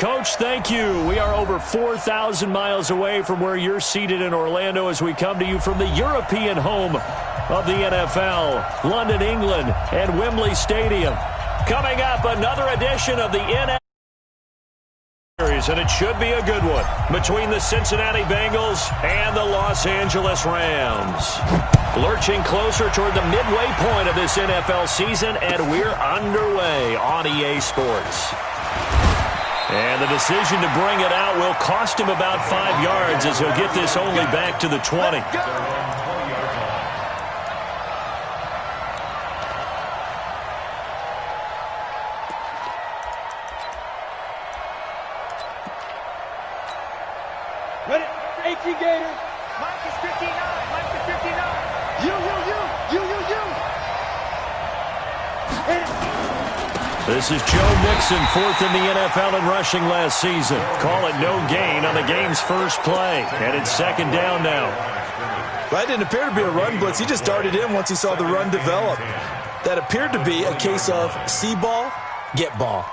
Coach, thank you. We are over 4,000 miles away from where you're seated in Orlando as we come to you from the European home of the NFL, London, England, and Wembley Stadium. Coming up, another edition of the NFL Series, and it should be a good one between the Cincinnati Bengals and the Los Angeles Rams. Lurching closer toward the midway point of this NFL season, and we're underway on EA Sports. And the decision to bring it out will cost him about 5 yards as he'll get this only back to the 20. Ready? 18 Gators. Mike is 59. Mike is 59. You. This is Joe Mixon, fourth in the NFL in rushing last season. Call it no gain on the game's first play. And it's second down now. That didn't appear to be a run blitz. He just darted in once he saw the run develop. That appeared to be a case of see ball, get ball.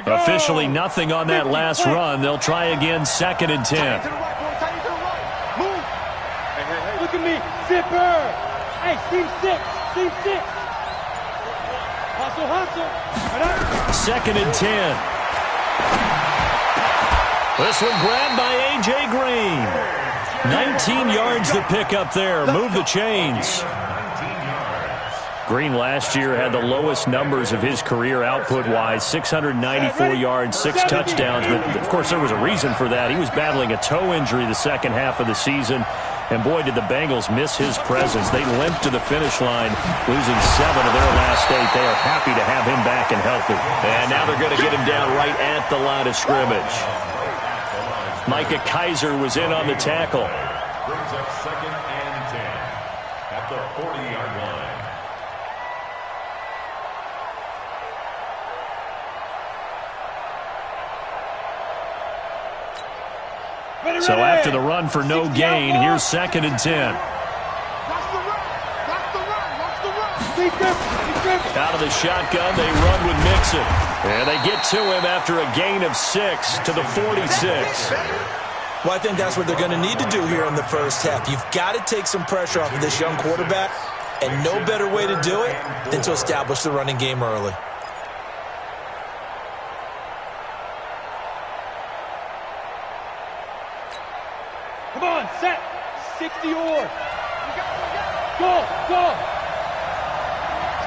Officially nothing on that last run. They'll try again, second and 10. Move. Hey. Look at me. Zipper. Hey, seam six. Hustle. Second and 10. This one grabbed by A.J. Green. 19 yards to pick up there. Move the chains. Green last year had the lowest numbers of his career output-wise, 694 yards, 6 touchdowns. But, of course, there was a reason for that. He was battling a toe injury the second half of the season. And, boy, did the Bengals miss his presence. They limped to the finish line, losing 7 of their last 8. They are happy to have him back and healthy. And now they're going to get him down right at the line of scrimmage. Micah Kaiser was in on the tackle. Brings up second and 10 at the 40-yard line. So after the run for no gain, here's second and 10. Out of the shotgun, they run with Mixon. And they get to him after a gain of 6 to the 46. Well, I think that's what they're going to need to do here in the first half. You've got to take some pressure off of this young quarterback, and no better way to do it than to establish the running game early. Come on, set. 60 or. Go.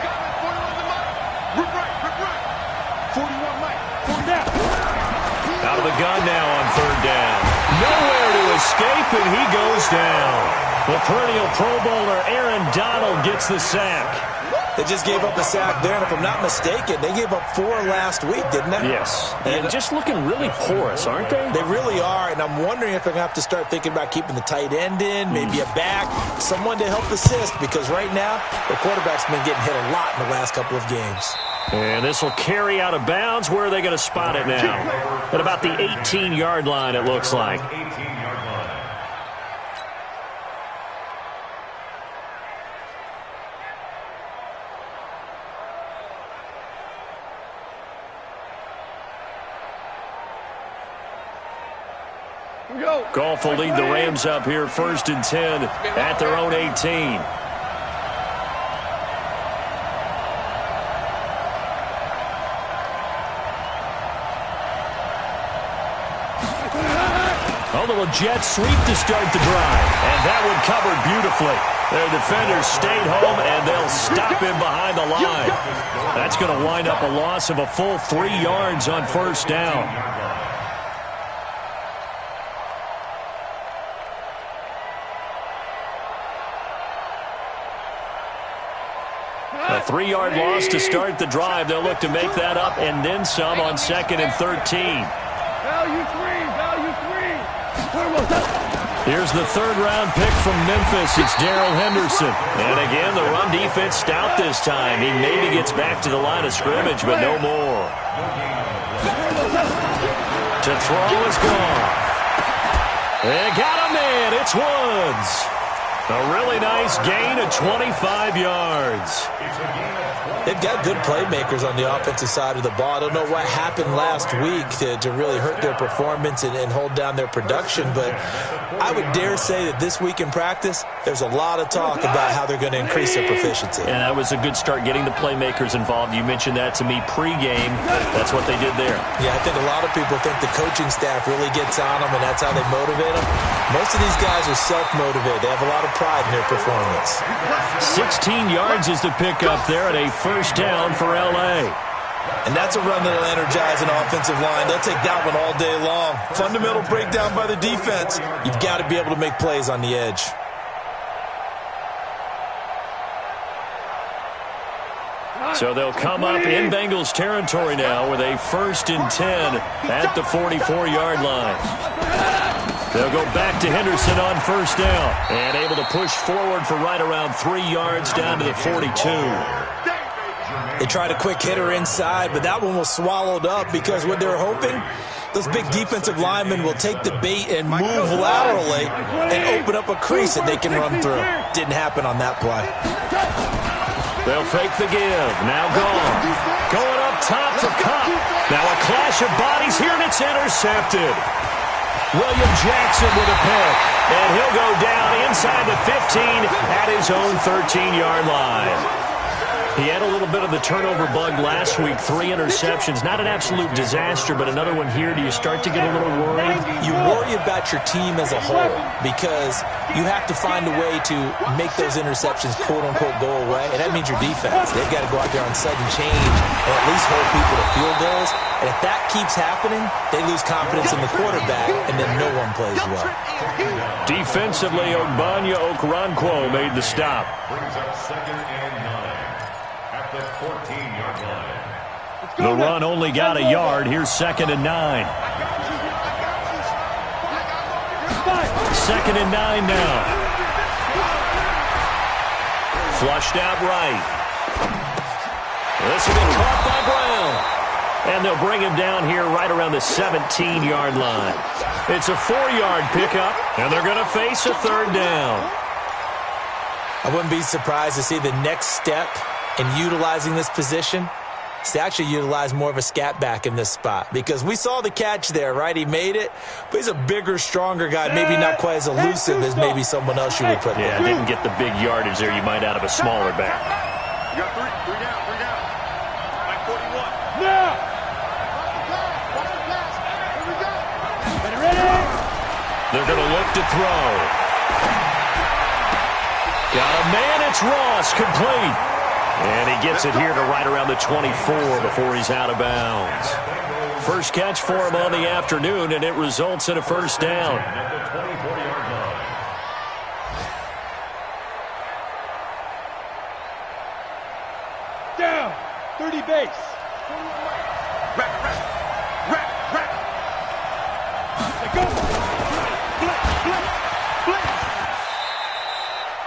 Scotland, 41 to Mike. Rip right. 41 Mike. 40 down. Out of the gun now on third down. Nowhere to escape, and he goes down. The perennial Pro Bowler Aaron Donald gets the sack. They just gave up a sack there, and if I'm not mistaken, they gave up 4 last week, didn't they? Yes. And just looking really porous, aren't they? They really are, and I'm wondering if they're going to have to start thinking about keeping the tight end in, maybe a back, someone to help assist, because right now, the quarterback's been getting hit a lot in the last couple of games. And this will carry out of bounds. Where are they going to spot it now? At about the 18-yard line, it looks like. 18-yard line. Goff will lead the Rams up here first and 10 at their own 18. A little jet sweep to start the drive. And that one covered beautifully. Their defenders stayed home, and they'll stop him behind the line. That's going to wind up a loss of a full 3 yards on first down. A 3-yard loss to start the drive. They'll look to make that up and then some on second and 13. Value three. Here's the third-round pick from Memphis. It's Darrell Henderson. And again, the run defense stout this time. He maybe gets back to the line of scrimmage, but no more. To throw is gone. They got a man. It's Woods. A really nice gain of 25 yards. They've got good playmakers on the offensive side of the ball. I don't know what happened last week to really hurt their performance and hold down their production, but I would dare say that this week in practice, there's a lot of talk about how they're going to increase their proficiency. And that was a good start, getting the playmakers involved. You mentioned that to me pregame. That's what they did there. Yeah, I think a lot of people think the coaching staff really gets on them, and that's how they motivate them. Most of these guys are self-motivated. They have a lot of pride in their performance. 16 yards is the pickup there at a first down for L.A. And that's a run that'll energize an offensive line. They'll take that one all day long. Fundamental breakdown by the defense. You've got to be able to make plays on the edge. So they'll come up in Bengals territory now with a 1st and 10 at the 44-yard line. They'll go back to Henderson on first down and able to push forward for right around 3 yards down to the 42. They tried a quick hitter inside, but that one was swallowed up because what they're hoping, those big defensive linemen will take the bait and move laterally and open up a crease that they can run through. Didn't happen on that play. They'll fake the give. Now gone. Going up top for Cup. Now a clash of bodies here, and it's intercepted. William Jackson with a pick, and he'll go down inside the 15 at his own 13-yard line. He had a little bit of the turnover bug last week, 3 interceptions. Not an absolute disaster, but another one here. Do you start to get a little worried? You worry about your team as a whole because you have to find a way to make those interceptions, quote-unquote, go away, and that means your defense. They've got to go out there on sudden change and at least hold people to field goals. And if that keeps happening, they lose confidence in the quarterback, and then no one plays well. Defensively, Ogbanya Okoronkwo made the stop. Brings up 2nd and 9 at the 14-yard line. The run only got a yard. Here's 2nd and 9. 2nd and 9 now. Flushed out right. This will be caught by Brown. And they'll bring him down here right around the 17-yard line. It's a 4-yard pickup, and they're going to face a 3rd down. I wouldn't be surprised to see the next step in utilizing this position is to actually utilize more of a scat back in this spot. Because we saw the catch there, right? He made it, but he's a bigger, stronger guy, maybe not quite as elusive as maybe someone else you would put there. Yeah, didn't get the big yardage there you might out of a smaller back. You got 3 down. Like 41. Now! They're going to look to throw. Got a man, it's Ross, complete. And he gets it here to right around the 24 before he's out of bounds. First catch for him on the afternoon, and it results in a 1st down. Down. 30 base.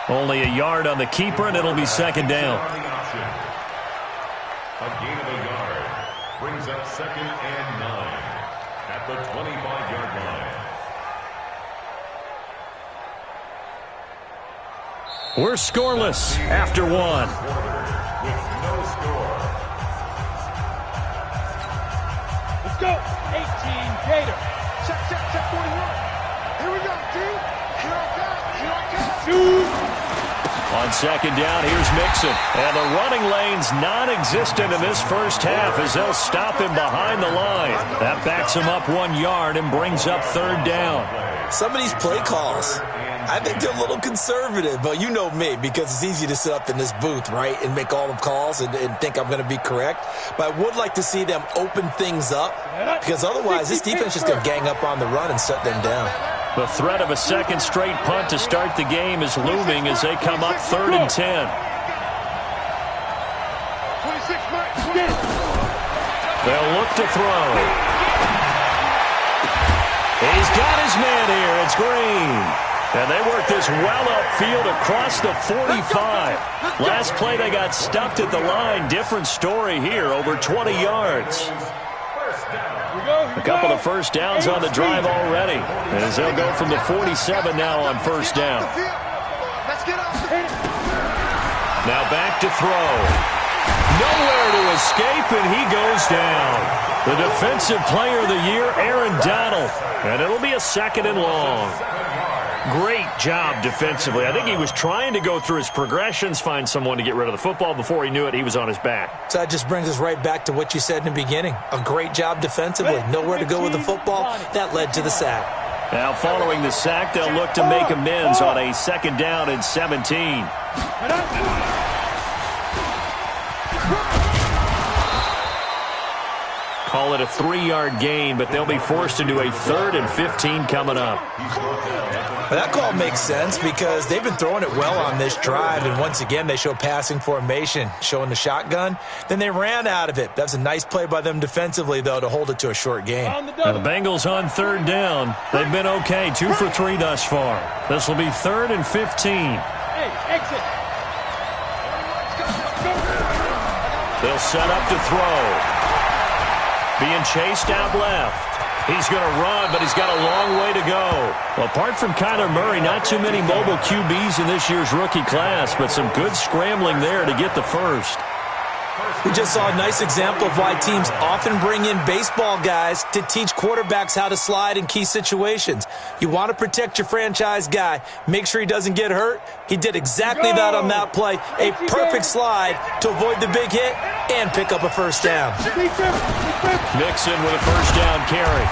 Only a yard on the keeper, and it'll be 2nd down. A gain of a yard brings up 2nd and 9 at the 25-yard line. We're scoreless after 1. With no score. Let's go. 18 Gator. Check 41. Here we go, team. Here I come. Shoot. On 2nd down, here's Mixon. And the running lane's non-existent in this first half as they'll stop him behind the line. That backs him up 1 yard and brings up 3rd down. Some of these play calls, I think they're a little conservative, but you know me, because it's easy to sit up in this booth, right, and make all the calls and think I'm going to be correct. But I would like to see them open things up, because otherwise this defense is just going to gang up on the run and shut them down. The threat of a 2nd straight punt to start the game is looming as they come up 3rd and 10. 26, They'll look to throw. He's got his man here. It's Green. And they work this well upfield across the 45. Last play, they got stuffed at the line. Different story here, over 20 yards. A couple of first downs on the drive already, as they'll go from the 47 now on first down. Now back to throw. Nowhere to escape, and he goes down. The defensive player of the year, Aaron Donald. And it'll be a 2nd and long. Great job defensively. I think he was trying to go through his progressions, find someone to get rid of the football. Before he knew it, he was on his back. So that just brings us right back to what you said in the beginning. A great job defensively. Nowhere to go with the football. That led to the sack. Now following the sack, they'll look to make amends on a 2nd down and 17. Call it a 3-yard gain, but they'll be forced into a 3rd and 15 coming up. Well, that call makes sense because they've been throwing it well on this drive, and once again they show passing formation, showing the shotgun. Then they ran out of it. That's a nice play by them defensively, though, to hold it to a short game. Now the Bengals on 3rd down. They've been okay, 2 for 3 thus far. This will be 3rd and 15. Hey, exit. They'll set up to throw. Being chased out left. He's going to run, but he's got a long way to go. Well, apart from Kyler Murray, not too many mobile QBs in this year's rookie class, but some good scrambling there to get the first. We just saw a nice example of why teams often bring in baseball guys to teach quarterbacks how to slide in key situations. You want to protect your franchise guy. Make sure he doesn't get hurt. He did exactly that on that play. A perfect slide to avoid the big hit and pick up a first down. Mixon with a first down carry.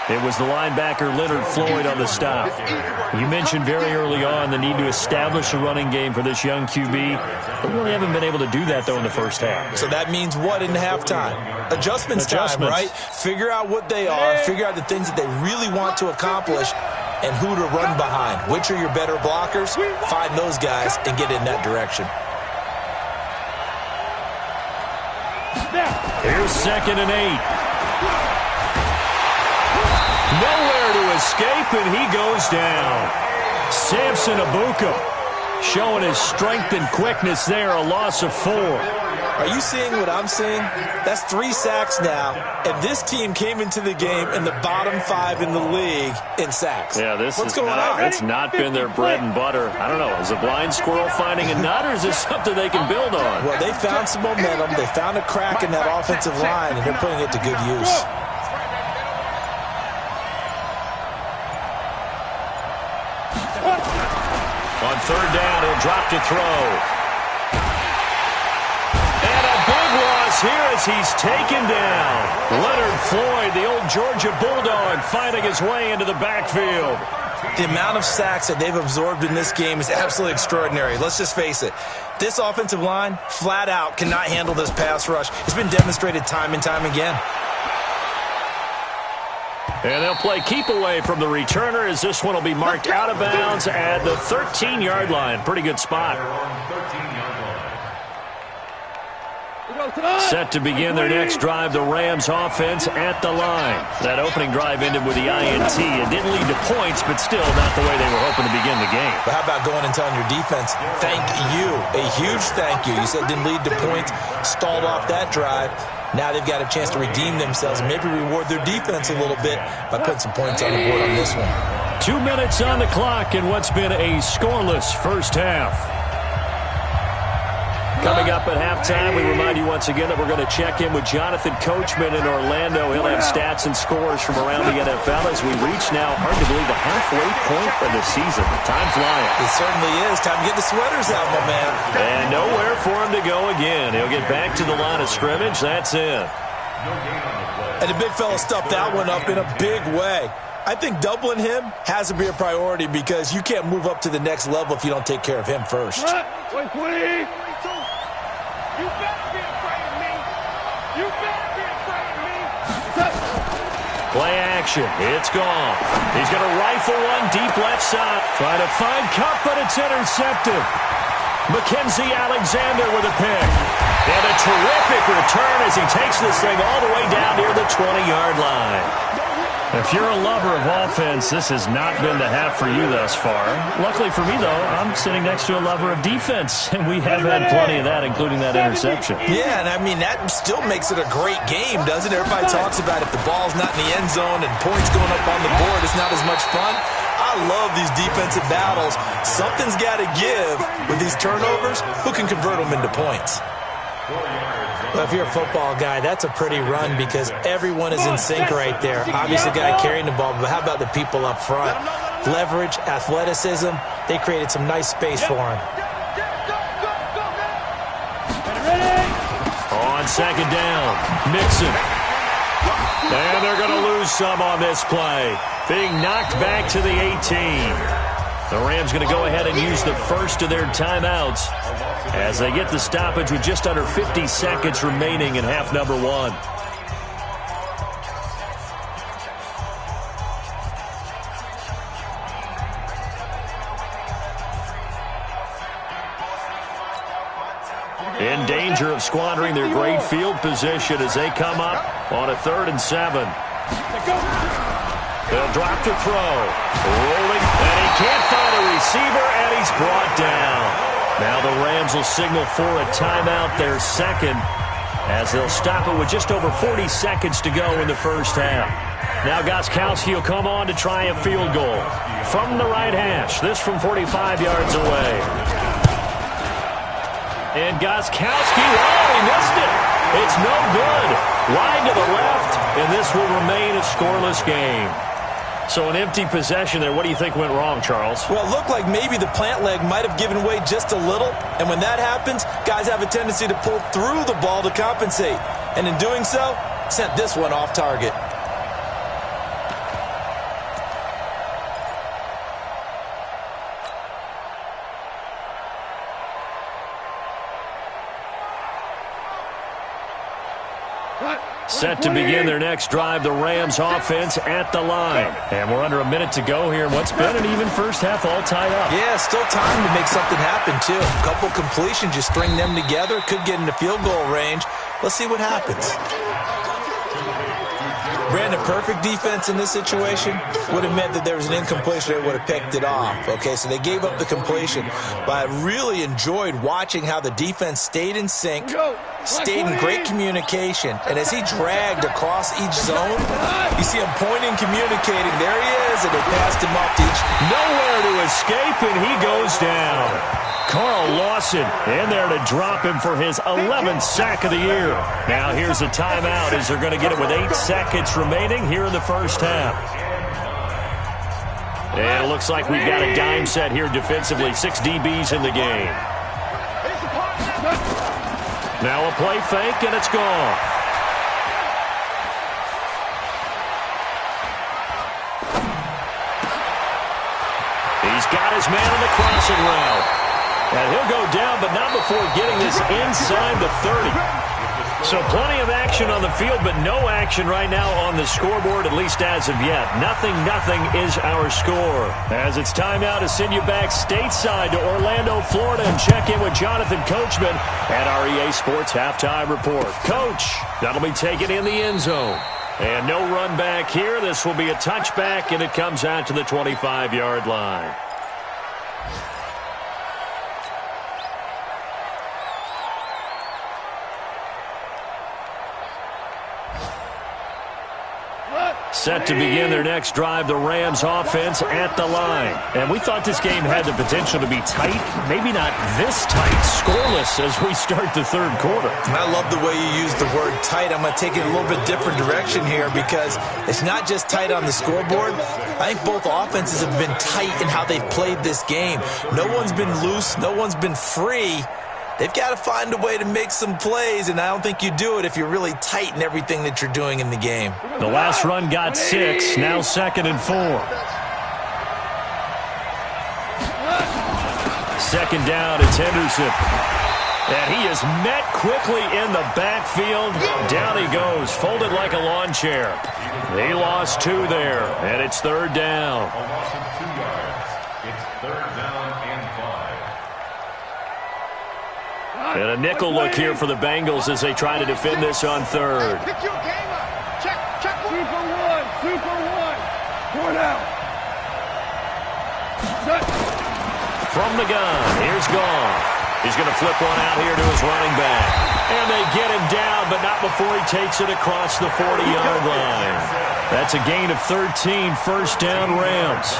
It was the linebacker Leonard Floyd on the stop. You mentioned very early on the need to establish a running game for this young QB. They really haven't been able to do that, though, in the first half. So that means what in halftime? Adjustments time, right? Figure out what they are, figure out the things that they really want to accomplish, and who to run behind. Which are your better blockers? Find those guys and get in that direction. Here's 2nd and 8. Nowhere to escape, and he goes down. Samson Abuka showing his strength and quickness there, a loss of 4. Are you seeing what I'm seeing? That's 3 sacks now, and this team came into the game in the bottom 5 in the league in sacks. Yeah, What's going on? It's not been their bread and butter. I don't know. Is a blind squirrel finding a nut, or is this something they can build on? Well, they found some momentum. They found a crack in that offensive line, and they're putting it to good use. On 3rd down, he'll drop to throw. And a big loss here as he's taken down. Leonard Floyd, the old Georgia Bulldog, finding his way into the backfield. The amount of sacks that they've absorbed in this game is absolutely extraordinary. Let's just face it. This offensive line, flat out, cannot handle this pass rush. It's been demonstrated time and time again. And they'll play keep away from the returner as this one will be marked out of bounds at the 13-yard line. Pretty good spot. Set to begin their next drive, the Rams offense at the line. That opening drive ended with the INT. It didn't lead to points, but still not the way they were hoping to begin the game. But how about going and telling your defense, thank you, a huge thank you. You said it didn't lead to points, stalled off that drive. Now they've got a chance to redeem themselves and maybe reward their defense a little bit by putting some points on the board on this one. 2 minutes on the clock in what's been a scoreless first half. Coming up at halftime, we remind you once again that we're going to check in with Jonathan Coachman in Orlando. He'll have stats and scores from around the NFL as we reach now, hard to believe, the halfway point of the season. Time flying. It certainly is. Time to get the sweaters out, my man. And nowhere for him to go again. He'll get back to the line of scrimmage. That's it. And the big fella stuffed that one up in a big way. I think doubling him has to be a priority because you can't move up to the next level if you don't take care of him first. You better be afraid of me. You better be afraid of me. Play action. It's gone. He's going to rifle one deep left side. Trying to find Cup, but it's intercepted. Mackenzie Alexander with a pick. And a terrific return as he takes this thing all the way down near the 20-yard line. If you're a lover of offense, this has not been the half for you thus far. Luckily for me, though, I'm sitting next to a lover of defense, and we have had plenty of that, including that interception. Yeah, and I mean, that still makes it a great game, doesn't it? Everybody talks about if the ball's not in the end zone and points going up on the board, it's not as much fun. I love these defensive battles. Something's got to give with these turnovers. Who can convert them into points? Well, if you're a football guy, that's a pretty run because everyone is in sync right there. Obviously, the guy carrying the ball, but how about the people up front? Leverage, athleticism, they created some nice space for him. On second down, Mixon. And they're going to lose some on this play. Being knocked back to the 18. The Rams going to go ahead and use the first of their timeouts as they get the stoppage with just under 50 seconds remaining in half number one. In danger of squandering their great field position as they come up on a 3rd and 7. They'll drop to throw. Rolling, and he can't find a receiver, and he's brought down. Now the Rams will signal for a timeout, their second, as they'll stop it with just over 40 seconds to go in the first half. Now Gostkowski will come on to try a field goal from the right hash. This from 45 yards away. And Gostkowski, oh, he missed it. It's no good. Wide to the left, and this will remain a scoreless game. So an empty possession there. What do you think went wrong, Charles? Well, it looked like maybe the plant leg might have given way just a little. And when that happens, guys have a tendency to pull through the ball to compensate. And in doing so, sent this one off target. Set to begin their next drive, the Rams offense at the line. And we're under a minute to go here in what's been an even first half all tied up. Yeah, still time to make something happen, too. A couple completions, you string them together, could get into field goal range. Let's see what happens. Brandon, perfect defense in this situation would have meant that there was an incompletion that would have picked it off. Okay, so they gave up the completion. But I really enjoyed watching how the defense stayed in sync, stayed in great communication. And as he dragged across each zone, you see him pointing, communicating. There he is, and they passed him off to each. Nowhere to escape, and he goes down. Carl Lawson in there to drop him for his 11th sack of the year. Now here's a timeout as they're going to get it with 8 seconds remaining here in the first half. And it looks like we've got a dime set here defensively. 6 DBs in the game. Now a play fake, and it's gone. He's got his man on the crossing route. And he'll go down, but not before getting this inside the 30. So plenty of action on the field, but no action right now on the scoreboard, at least as of yet. Nothing is our score. As it's time now to send you back stateside to Orlando, Florida, and check in with Jonathan Coachman at our EA Sports Halftime Report. Coach, that'll be taken in the end zone. And no run back here. This will be a touchback, and it comes out to the 25-yard line. Set to begin their next drive, the Rams offense at the line. And we thought this game had the potential to be tight, maybe not this tight, scoreless as we start the third quarter. And I love the way you use the word tight. I'm going to take it a little bit different direction here because it's not just tight on the scoreboard. I think both offenses have been tight in how they've played this game. No one's been loose. No one's been free. They've got to find a way to make some plays, and I don't think you do it if you're really tight in everything that you're doing in the game. The last run got 6, now 2nd and 4. Second down, it's Henderson. And he is met quickly in the backfield. Down he goes, folded like a lawn chair. He lost 2 there, and it's 3rd down. A loss of 2 yards. It's 3rd down and 5. And a nickel look here for the Bengals as they try to defend this on 3rd. Pick your game up. Check 2 for 1. 2 for 1. From the gun, here's Goff. He's going to flip one out here to his running back. And they get him down, but not before he takes it across the 40-yard line. That's a gain of 13, first down Rams.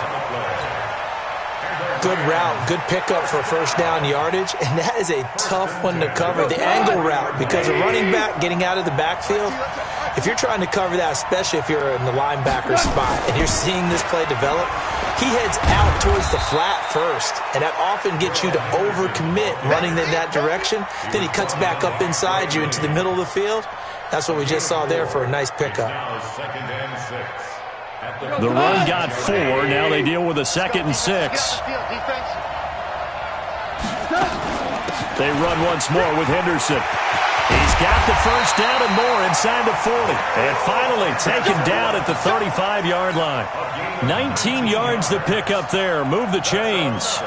Good route, good pickup for first down yardage, and that is a tough one to cover, the angle route, because a running back getting out of the backfield, if you're trying to cover that, especially if you're in the linebacker spot and you're seeing this play develop, he heads out towards the flat first, and that often gets you to overcommit running in that direction. Then he cuts back up inside you into the middle of the field. That's what we just saw there for a nice pickup. The run got 4. Now they deal with a 2nd and 6. They run once more with Henderson. He's got the first down and more inside the 40. And finally taken down at the 35-yard line. 19 yards to pick up there. Move the chains.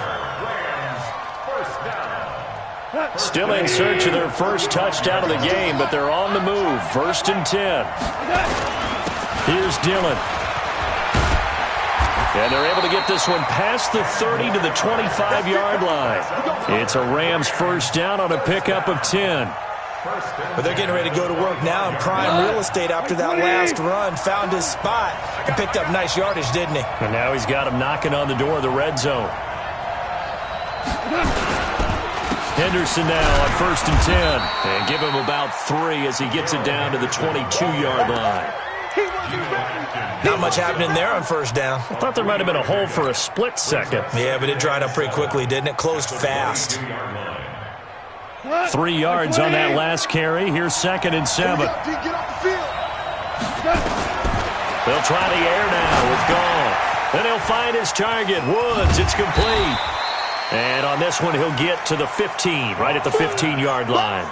Still in search of their first touchdown of the game, but they're on the move. 1st and 10. Here's Dillon. And they're able to get this one past the 30 to the 25-yard line. It's a Rams first down on a pickup of 10. But they're getting ready to go to work now in prime real estate after that last run. Found his spot and picked up nice yardage, didn't he? And now he's got him knocking on the door of the red zone. Henderson now on 1st and 10. And give him about 3 as he gets it down to the 22-yard line. Not much happening there on first down. I thought there might have been a hole for a split second. Yeah, but it dried up pretty quickly, didn't it? Closed fast. 3 yards on that last carry. Here's 2nd and 7. They'll try the air now with Goff. And he'll find his target. Woods, it's complete. And on this one, he'll get to the 15, right at the 15-yard line.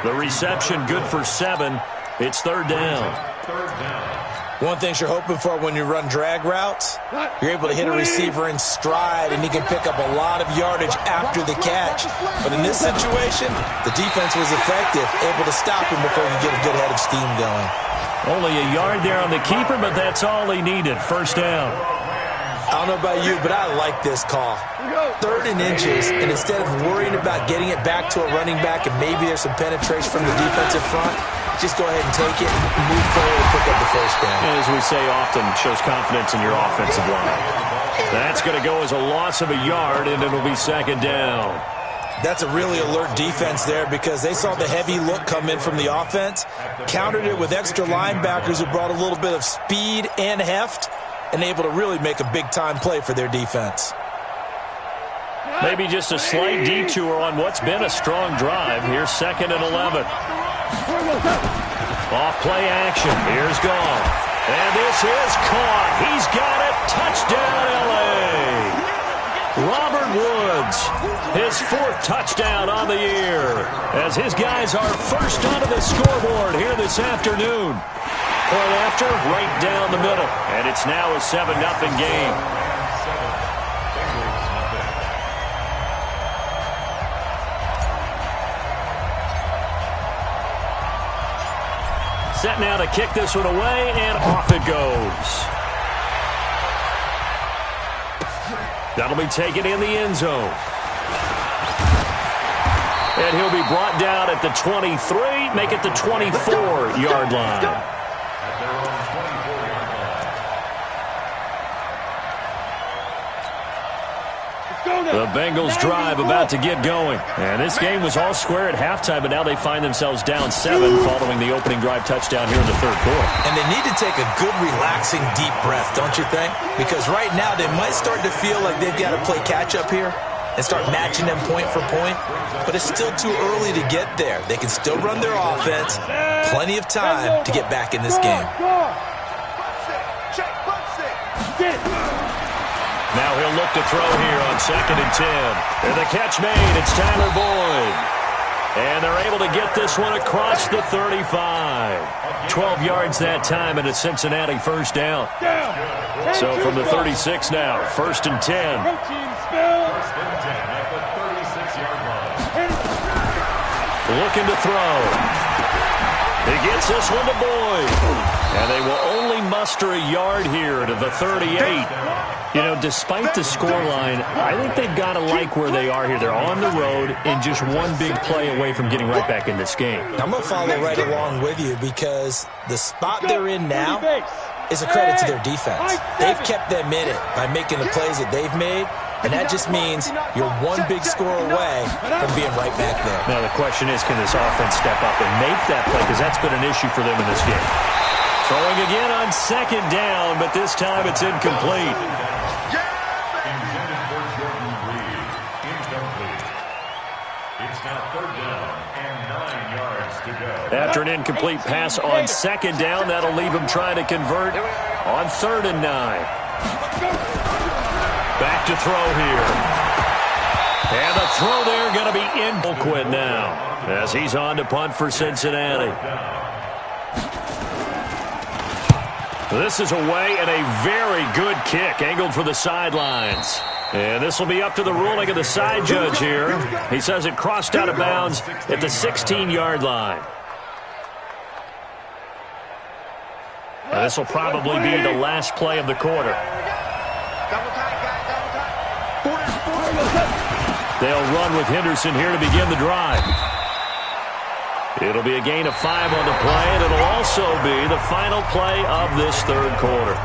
The reception good for 7. It's 3rd down. One thing you're hoping for when you run drag routes, you're able to hit a receiver in stride, and he can pick up a lot of yardage after the catch. But in this situation, the defense was effective, able to stop him before you get a good head of steam going. Only a yard there on the keeper, but that's all he needed. First down. I don't know about you, but I like this call. 3rd and inches, and instead of worrying about getting it back to a running back and maybe there's some penetration from the defensive front, just go ahead and take it and move forward and pick up the first down. And as we say often, shows confidence in your offensive line. That's going to go as a loss of a yard, and it'll be 2nd down. That's a really alert defense there because they saw the heavy look come in from the offense, countered it with extra linebackers who brought a little bit of speed and heft, and able to really make a big-time play for their defense. Maybe just a slight detour on what's been a strong drive. Here's 2nd and 11. Off play action. Here's Goff. And this is caught. He's got it. Touchdown, L.A. Robert Woods, his 4th touchdown on the year, as his guys are first onto the scoreboard here this afternoon. Point after, right down the middle. And it's now a 7-0 game. Set now to kick this one away, and off it goes. That'll be taken in the end zone. And he'll be brought down at the 23, make it the 24-yard line. The Bengals drive about to get going. And this game was all square at halftime, but now they find themselves down 7 following the opening drive touchdown here in the 3rd quarter. And they need to take a good, relaxing, deep breath, don't you think? Because right now they might start to feel like they've got to play catch-up here and start matching them point for point. But it's still too early to get there. They can still run their offense. Plenty of time to get back in this game. Now he'll look to throw here on 2nd and 10. And the catch made. It's Tyler Boyd. And they're able to get this one across the 35. 12 yards that time and a Cincinnati first down. So from the 36 now, 1st and 10. Looking to throw. He gets this one to Boyd. And they will only muster a yard here to the 38. You know, despite the scoreline, I think they've got to like where they are here. They're on the road and just one big play away from getting right back in this game. I'm going to follow right along with you because the spot they're in now is a credit to their defense. They've kept them in it by making the plays that they've made, and that just means you're one big score away from being right back there. Now the question is, can this offense step up and make that play? Because that's been an issue for them in this game. Throwing again on second down, but this time it's incomplete. Intended for Jordan Reed. Incomplete. It's now third down and 9 yards to go. After an incomplete pass on second down, that'll leave him trying to convert on 3rd and 9. Back to throw here. And the throw there going to be in. Quit now as he's on to punt for Cincinnati. This is away and a very good kick angled for the sidelines. And this will be up to the ruling of the side judge here. He says it crossed out of bounds at the 16-yard line. And this will probably be the last play of the quarter. They'll run with Henderson here to begin the drive. It'll be a gain of 5 on the play, and it'll also be the final play of this third quarter.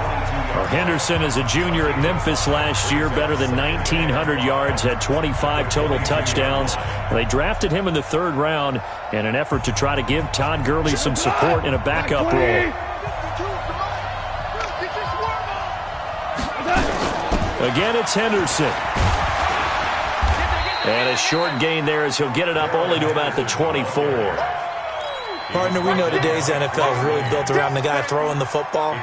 Well, Henderson is a junior at Memphis last year, better than 1,900 yards, had 25 total touchdowns. They drafted him in the 3rd round in an effort to try to give Todd Gurley some support in a backup role. Again, it's Henderson. And a short gain there as he'll get it up only to about the 24. Partner, we know today's NFL is really built around the guy throwing the football.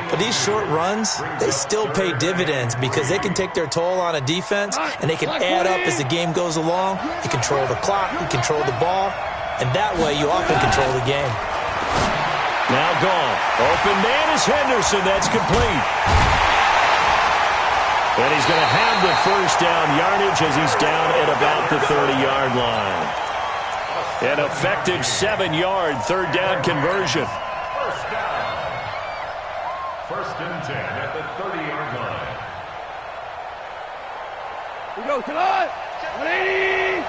But these short runs, they still pay dividends because they can take their toll on a defense and they can add up as the game goes along. You control the clock, you control the ball, and that way you often control the game. Now gone. Open man is Henderson. That's complete. And he's going to have the first down yardage as he's down at about the 30-yard line. An effective 7-yard third down conversion. First down. 1st and 10 at the 30-yard line. We go, tonight. 180.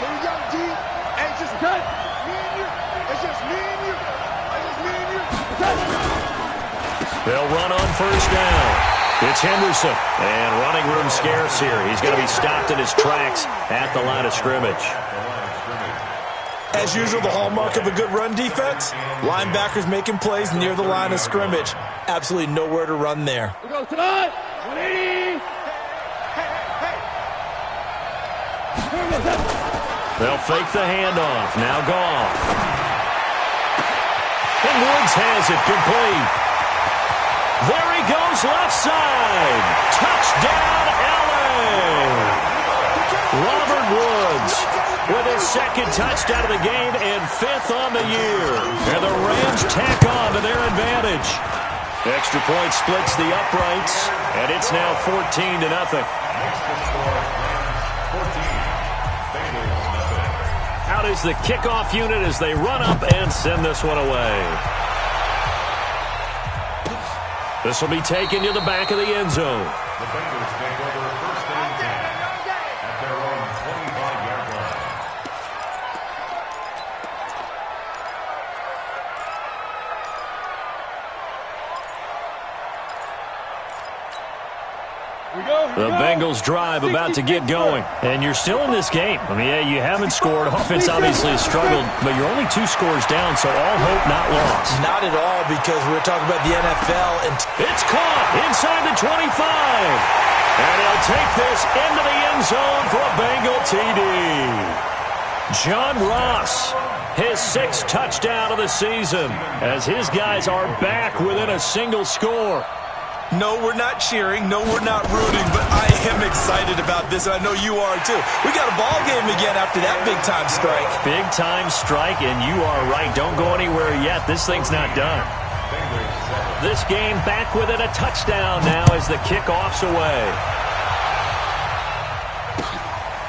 Here we go, D. Hey, just cut. Me and you. It's just me and you. It's just me and you. They'll run on first down. It's Henderson, and running room scarce here. He's going to be stopped in his tracks at the line of scrimmage. As usual, the hallmark of a good run defense, linebackers making plays near the line of scrimmage. Absolutely nowhere to run there. We go tonight. 180. They'll fake the handoff. Now Goff. And Woods has it complete. There he goes, left side. Touchdown, LA. Robert Woods with his 2nd touchdown of the game and 5th on the year. And the Rams tack on to their advantage. Extra point splits the uprights, and it's now 14-0. Out is the kickoff unit as they run up and send this one away. This will be taken to the back of the end zone. The Bengals take over 1st and 10 at their own 25-yard line. The Bengals drive about to get going. And you're still in this game. I mean, yeah, you haven't scored. Offense obviously has struggled, but you're only 2 scores down, so all hope not lost. Not at all, because we're talking about the NFL. And it's caught inside the 25. And he'll take this into the end zone for a Bengal TD. John Ross, his 6th touchdown of the season, as his guys are back within a single score. no, we're not cheering. No, we're not rooting. But I am excited about this, and I know you are too. We got a ball game again after that big-time strike. Big-time strike, and you are right. Don't go anywhere yet. This thing's not done. This game back within a touchdown now as the kickoff's away.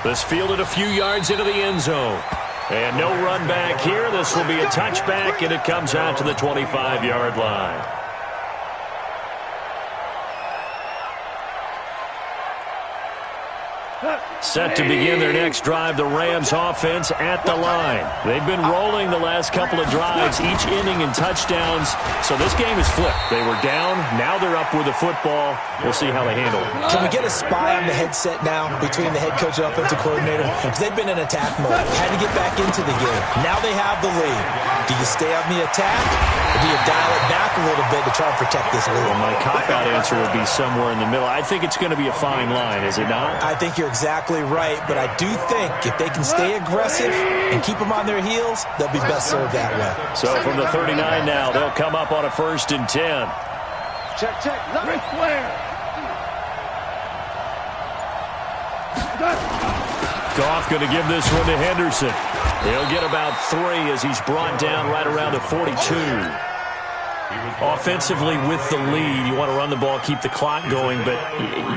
This fielded a few yards into the end zone. And no run back here. This will be a touchback, and it comes out to the 25-yard line. Set to begin their next drive, the Rams offense at the line. They've been rolling the last couple of drives, each inning in touchdowns. So this game is flipped. They were down. Now they're up with the football. We'll see how they handle it. Can we get a spy on the headset now between the head coach and offensive coordinator? Because they've been in attack mode. Had to get back into the game. Now they have the lead. Do you stay on the attack, or do you dial it back a little bit to try and protect this lead? Well, my cop-out answer would be somewhere in the middle. I think it's going to be a fine line, is it not? I think you're exactly right, but I do think if they can stay aggressive and keep them on their heels, they'll be best served that way. So from the 39 now, they'll come up on a 1st and 10. Check. Ric Flair. Goff going to give this one to Henderson. He'll get about 3 as he's brought down right around the 42. Offensively with the lead, you want to run the ball, keep the clock going, but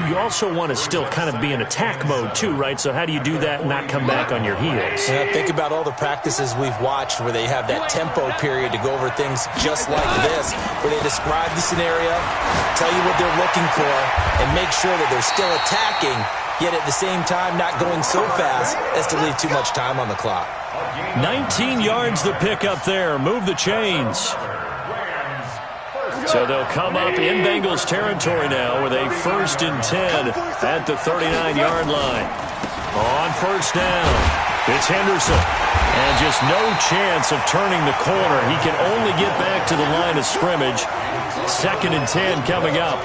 you also want to still kind of be in attack mode too, right? So how do you do that and not come back on your heels? Yeah, think about all the practices we've watched where they have that tempo period to go over things just like this, where they describe the scenario, tell you what they're looking for, and make sure that they're still attacking, yet at the same time not going so fast as to leave too much time on the clock. 19 yards the pick up there. Move the chains. So they'll come up in Bengals territory now with a 1st and 10 at the 39-yard line. On 1st down, it's Henderson. And just no chance of turning the corner. He can only get back to the line of scrimmage. 2nd and 10 coming up.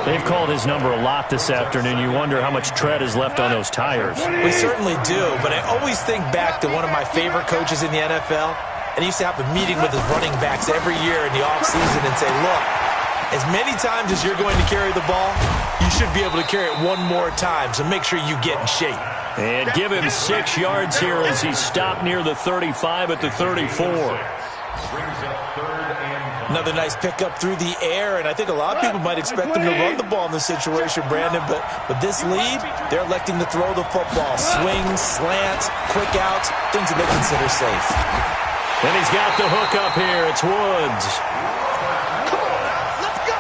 They've called his number a lot this afternoon. You wonder how much tread is left on those tires. We certainly do, but I always think back to one of my favorite coaches in the NFL. And he used to have a meeting with his running backs every year in the offseason and say, look, as many times as you're going to carry the ball, you should be able to carry it one more time, so make sure you get in shape. And give him 6 yards here as he stopped near the 35 at the 34. Another nice pickup through the air, and I think a lot of people might expect him to run the ball in this situation, Brandon, but with this lead, they're electing to throw the football. Swings, slants, quick outs, things that they consider safe. And he's got the hook up here. It's Woods. Come on, let's go.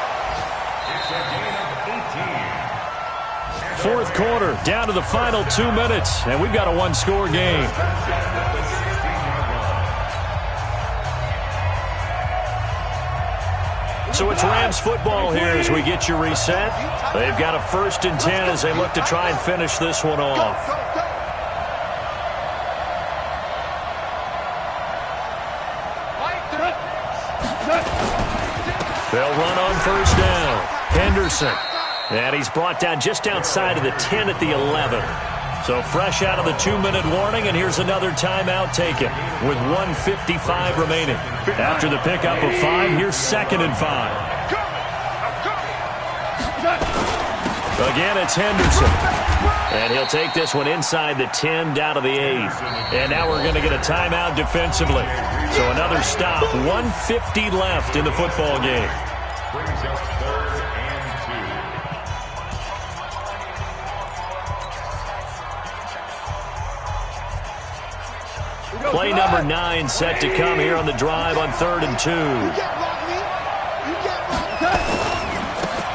4th quarter, down to the final 2 minutes, and we've got a 1-score game. So it's Rams football here as we get you reset. They've got a 1st and 10 as they look to try and finish this one off. They'll run on 1st down. Henderson. And he's brought down just outside of the 10 at the 11. So fresh out of the 2-minute warning, and here's another timeout taken with 1:55 remaining. After the pickup of 5, here's 2nd and 5. Again, it's Henderson. And he'll take this one inside the 10 down to the 8. And now we're going to get a timeout defensively. So another stop, 1:50 left in the football game. Brings up 3rd and 2. Play number 9 set to come here on the drive on 3rd and 2.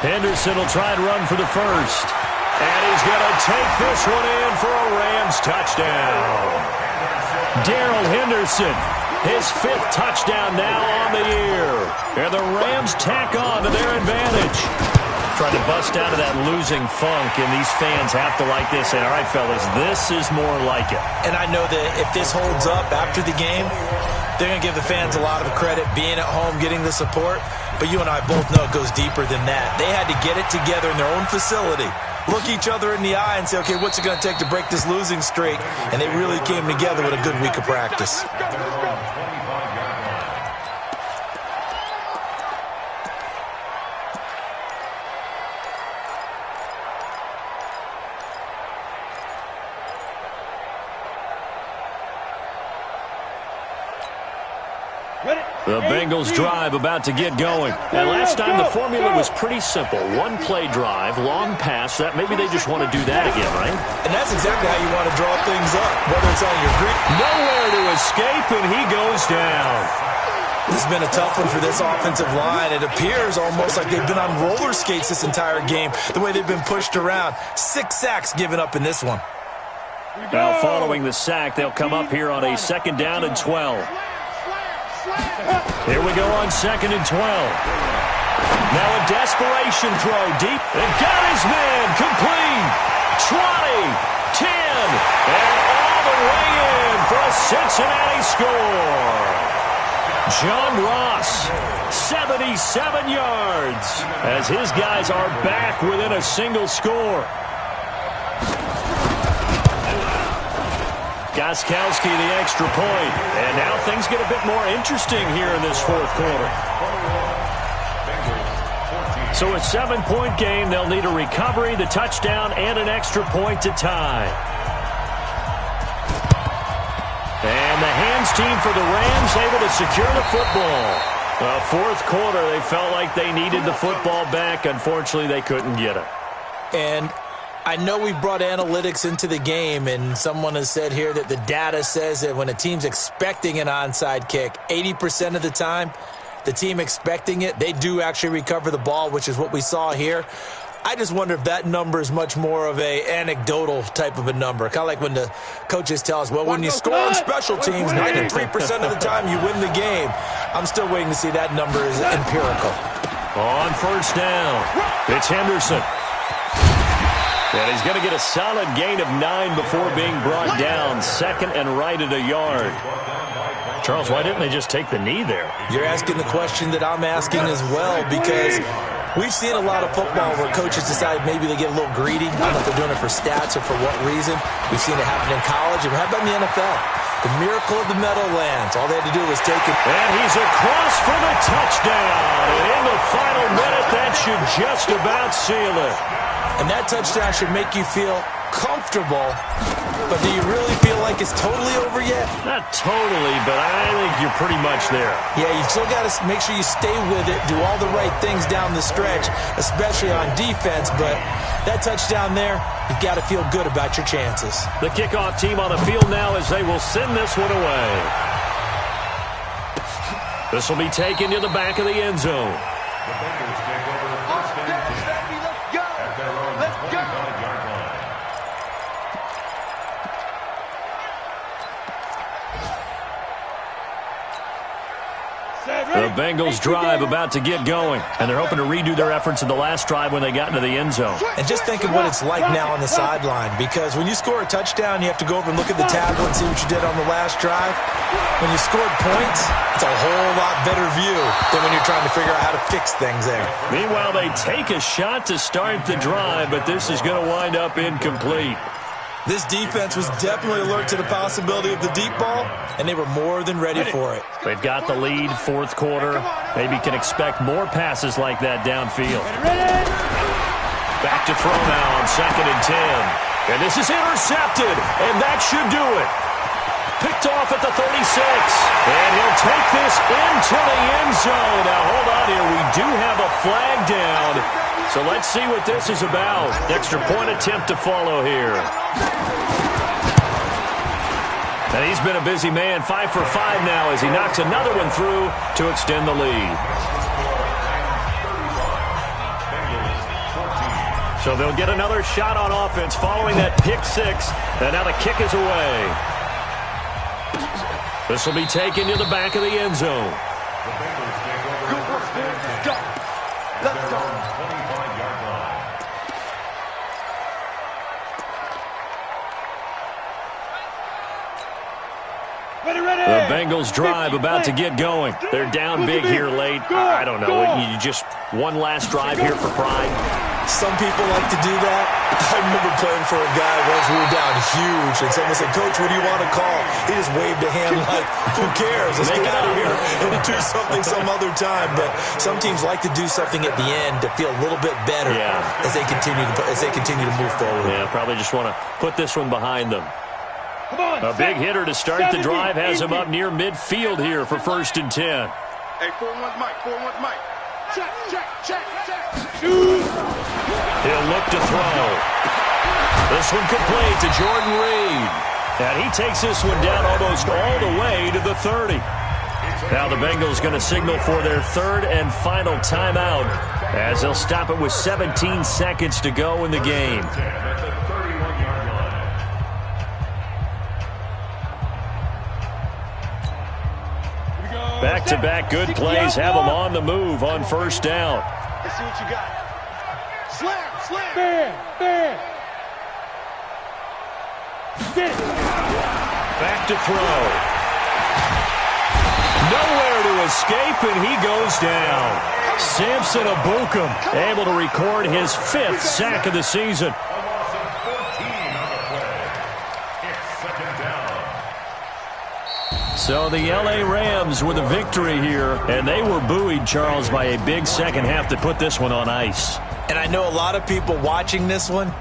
Henderson will try and run for the 1st. And he's going to take this one in for a Rams touchdown. Darrell Henderson, his 5th touchdown now on the year. And the Rams tack on to their advantage. Trying to bust out of that losing funk, and these fans have to like this. And all right, fellas, this is more like it. And I know that if this holds up after the game, they're going to give the fans a lot of credit, being at home, getting the support. But you and I both know it goes deeper than that. They had to get it together in their own facility, look each other in the eye and say, okay, what's it going to take to break this losing streak? And they really came together with a good week of practice. Ready? The Bengals drive about to get going. And last time the formula was pretty simple. One play drive, long pass. That maybe they just want to do that again, right? And that's exactly how you want to draw things up, whether it's on your green. Nowhere to escape, and he goes down. This has been a tough one for this offensive line. It appears almost like they've been on roller skates this entire game, the way they've been pushed around. 6 sacks given up in this one. Now following the sack, they'll come up here on a 2nd down and 12. Here we go on 2nd and 12. Now a desperation throw deep. And got his man complete. 20, 10, and all the way in for a Cincinnati score. John Ross, 77 yards, as his guys are back within a single score. Gostkowski the extra point. And now things get a bit more interesting here in this 4th quarter. So a 7-point game. They'll need a recovery, the touchdown, and an extra point to tie. And the hands team for the Rams able to secure the football. 4th quarter, they felt like they needed the football back. Unfortunately, they couldn't get it. And I know we brought analytics into the game, and someone has said here that the data says that when a team's expecting an onside kick, 80% of the time, the team expecting it, they do actually recover the ball, which is what we saw here. I just wonder if that number is much more of a anecdotal type of a number. Kind of like when the coaches tell us, well, when you score on special teams, 93% of the time you win the game. I'm still waiting to see that number is empirical. On 1st down, it's Henderson. And he's going to get a solid gain of 9 before being brought down. 2nd and right at a yard. Charles, why didn't they just take the knee there? You're asking the question that I'm asking as well, because we've seen a lot of football where coaches decide maybe they get a little greedy. I don't know if they're doing it for stats or for what reason. We've seen it happen in college. And how about in the NFL? The miracle of the Meadowlands. All they had to do was take it. And he's across for the touchdown. And in the final minute, that should just about seal it. And that touchdown should make you feel comfortable. But do you really feel like it's totally over yet? Not totally, but I think you're pretty much there. Yeah, you still got to make sure you stay with it, do all the right things down the stretch, especially on defense. But that touchdown there, you've got to feel good about your chances. The kickoff team on the field now as they will send this one away. This will be taken to the back of the end zone. The Bengals take over 1st and 10 at their own 25-yard line. The Bengals drive about to get going, and they're hoping to redo their efforts in the last drive when they got into the end zone. And just think of what it's like now on the sideline, because when you score a touchdown, you have to go over and look at the tablet and see what you did on the last drive. When you scored points, it's a whole lot better view than when you're trying to figure out how to fix things there. Meanwhile, they take a shot to start the drive, but this is going to wind up incomplete. This defense was definitely alert to the possibility of the deep ball, and they were more than ready for it. They've got the lead, 4th quarter. Maybe can expect more passes like that downfield. Back to throw now on 2nd and 10. And this is intercepted, and that should do it. Picked off at the 36. And he'll take this into the end zone. Now, hold on here. We do have a flag down. So let's see what this is about. Extra point attempt to follow here. And he's been a busy man, 5 for 5 now as he knocks another one through to extend the lead. So they'll get another shot on offense following that pick 6. And now the kick is away. This will be taken to the back of the end zone. The Bengals take over 1st and 10 at their own 25-yard line. The Bengals drive about to get going. They're down big here late. I don't know. You just one last drive here for pride. Some people like to do that. I remember playing for a guy once we were down huge, and someone said, "Coach, what do you want to call?" He just waved a hand like, "Who cares? Let's get out of here and do something some other time." But some teams like to do something at the end to feel a little bit better as they continue to move forward. Yeah, probably just want to put this one behind them. A big hitter to start the drive has him up near midfield here for 1st and 10. Hey, 4-1's Mike. 4-1's Mike. Check. He'll look to throw. This one complete to Jordan Reed. And he takes this one down almost all the way to the 30. Now the Bengals going to signal for their third and final timeout as they'll stop it with 17 seconds to go in the game. Back-to-back good plays have them on the move on first down. Let's see what you got. Slam. Back to throw. Nowhere to escape, and he goes down. Samson Abukum able to record his 5th sack of the season. So the L.A. Rams with a victory here, and they were buoyed, Charles, by a big second half to put this one on ice. And I know a lot of people watching this one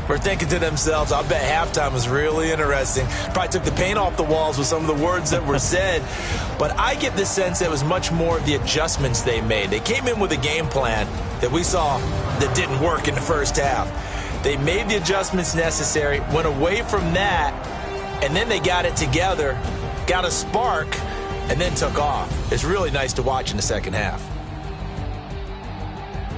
were thinking to themselves, I bet halftime was really interesting. Probably took the paint off the walls with some of the words that were said. But I get the sense that it was much more of the adjustments they made. They came in with a game plan that we saw that didn't work in the first half. They made the adjustments necessary, went away from that, and then they got it together, got a spark, and then took off. It's really nice to watch in the second half.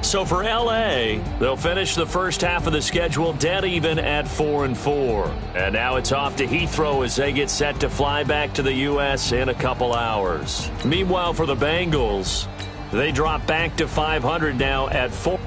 So for L.A., they'll finish the first half of the schedule dead even at 4-4. And now it's off to Heathrow as they get set to fly back to the U.S. in a couple hours. Meanwhile, for the Bengals, they drop back to 500 now at 4.